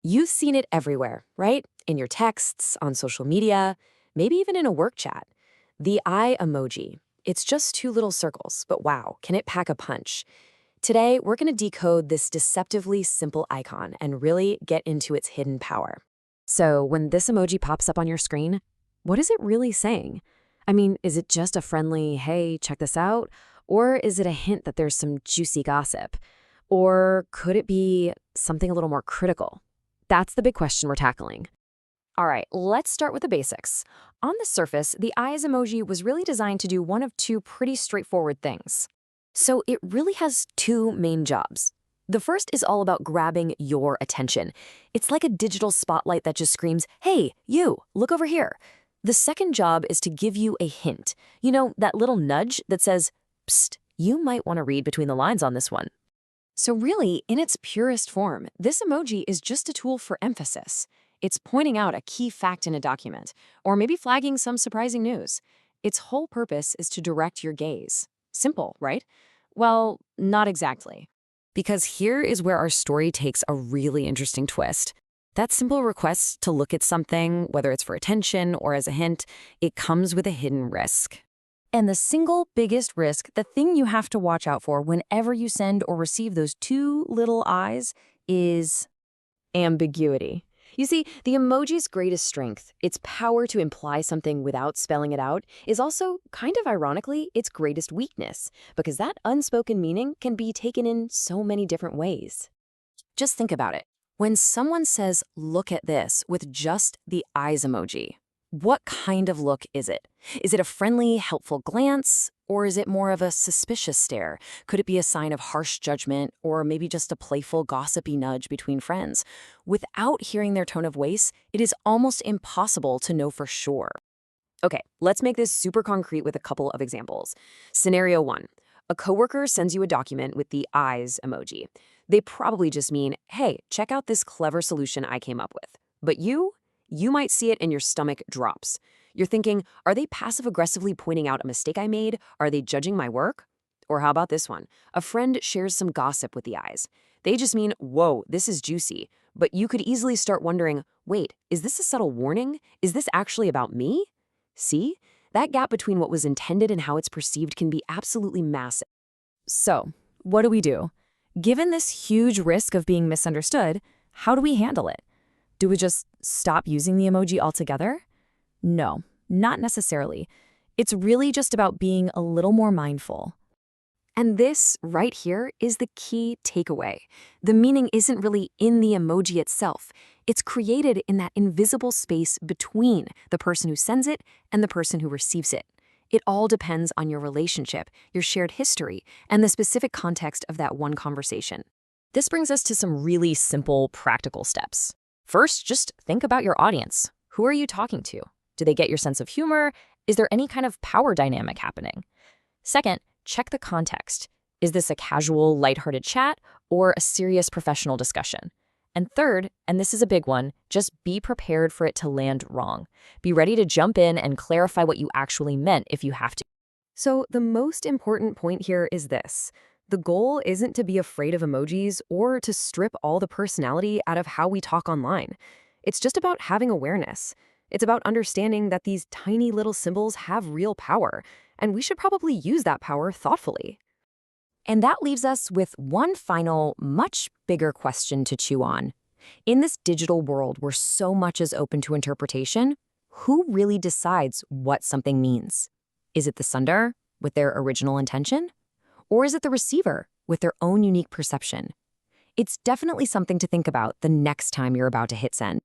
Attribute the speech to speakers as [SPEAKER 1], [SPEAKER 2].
[SPEAKER 1] You've seen it everywhere, right? In your texts, on social media, maybe even in a work chat. The eye emoji. It's just two little circles, but wow, can it pack a punch? Today, we're going to decode this deceptively simple icon and really get into its hidden power. So, when this emoji pops up on your screen, what is it really saying? I mean, is it just a friendly, hey, check this out? Or is it a hint that there's some juicy gossip? Or could it be something a little more critical? That's the big question we're tackling. All right, let's start with the basics. On the surface, the eyes emoji was really designed to do one of two pretty straightforward things. So it really has two main jobs. The first is all about grabbing your attention. It's like a digital spotlight that just screams, hey, you, look over here. The second job is to give you a hint. You know, that little nudge that says, psst, you might want to read between the lines on this one. So really, in its purest form, this emoji is just a tool for emphasis. It's pointing out a key fact in a document, or maybe flagging some surprising news. Its whole purpose is to direct your gaze. Simple, right? Well, not exactly. Because here is where our story takes a really interesting twist. That simple request to look at something, whether it's for attention or as a hint, it comes with a hidden risk. And the single biggest risk, the thing you have to watch out for whenever you send or receive those two little eyes, is ambiguity. You see, the emoji's greatest strength, its power to imply something without spelling it out, is also, kind of ironically, its greatest weakness, because that unspoken meaning can be taken in so many different ways. Just think about it. When someone says, look at this, with just the eyes emoji, what kind of look is it? Is it a friendly, helpful glance? Or is it more of a suspicious stare? Could it be a sign of harsh judgment, or maybe just a playful, gossipy nudge between friends? Without hearing their tone of voice, it is almost impossible to know for sure. Okay, let's make this super concrete with a couple of examples. Scenario 1. A coworker sends you a document with the eyes emoji. They probably just mean, hey, check out this clever solution I came up with. But you might see it and your stomach drops. You're thinking, are they passive-aggressively pointing out a mistake I made? Are they judging my work? Or how about this one? A friend shares some gossip with the eyes. They just mean, whoa, this is juicy. But you could easily start wondering, wait, is this a subtle warning? Is this actually about me? See? That gap between what was intended and how it's perceived can be absolutely massive. So, what do? Given this huge risk of being misunderstood, how do we handle it? Do we just stop using the emoji altogether? No, not necessarily. It's really just about being a little more mindful. And this, right here, is the key takeaway. The meaning isn't really in the emoji itself. It's created in that invisible space between the person who sends it and the person who receives it. It all depends on your relationship, your shared history, and the specific context of that one conversation. This brings us to some really simple, practical steps. First, just think about your audience. Who are you talking to? Do they get your sense of humor? Is there any kind of power dynamic happening? Second, check the context. Is this a casual, lighthearted chat or a serious professional discussion? And third, and this is a big one, just be prepared for it to land wrong. Be ready to jump in and clarify what you actually meant if you have to. So the most important point here is this. The goal isn't to be afraid of emojis or to strip all the personality out of how we talk online. It's just about having awareness. It's about understanding that these tiny little symbols have real power, and we should probably use that power thoughtfully. And that leaves us with one final, much bigger question to chew on. In this digital world where so much is open to interpretation, who really decides what something means? Is it the sender with their original intention? Or is it the receiver with their own unique perception? It's definitely something to think about the next time you're about to hit send.